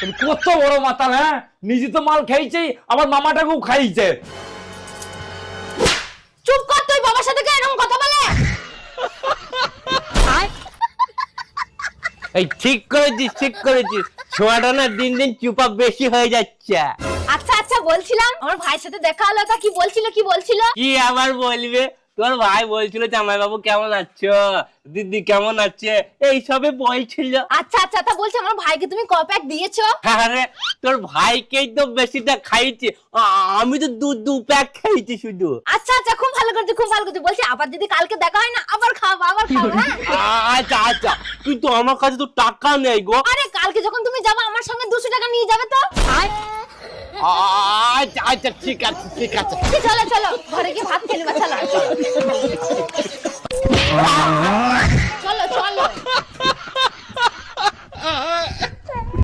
কত বড় মাতাল, হ্যাঁ, নিজে তো মাল খাইছে, আবার মামাটাকেও খাইছে। চুপ কর, তুই বাবার সাথে এরকম কথা বলে? এই ঠিক করেছিস, ঠিক করেছিস। ছোঁয়াটা না দিন দিন চুপা বেশি হয়ে যাচ্ছে। আচ্ছা আচ্ছা, বলছিলাম আমার ভাইয়ের সাথে দেখা হলো, তা কি বলছিল কি বলছিল? কি আবার বলবে, তোর ভাই বলছিল জামাই বাবু কেমন আছো, দিদি কেমন আছে, এই সবে বলছিল। আচ্ছা আচ্ছা, তা বলছি আমার ভাইকে তুমি ক প্যাক দিয়েছো? আরে তোর ভাইকেই তো বেশিটা খাইছি, আমি তো দু প্যাক খাইছি শুধু। আচ্ছা আচ্ছা, খুব ভালো করছি খুব ভালো করছি। বলছি আবার যদি কালকে দেখা হয় না, আবার খাবো আবার খাবো, হ্যাঁ? আচ্ছা আচ্ছা, কিন্তু আমার কাছে তো টাকা নেই গো। আরে কালকে যখন তুমি যাবে আমার সঙ্গে 200 টাকা নিয়ে যাবে তো। আচ্ছা আচ্ছা, ঠিক আছে ঠিক আছে। চলো চলো, ঘরে গিয়ে ভাত খেলি বা, চলো চলো চলো।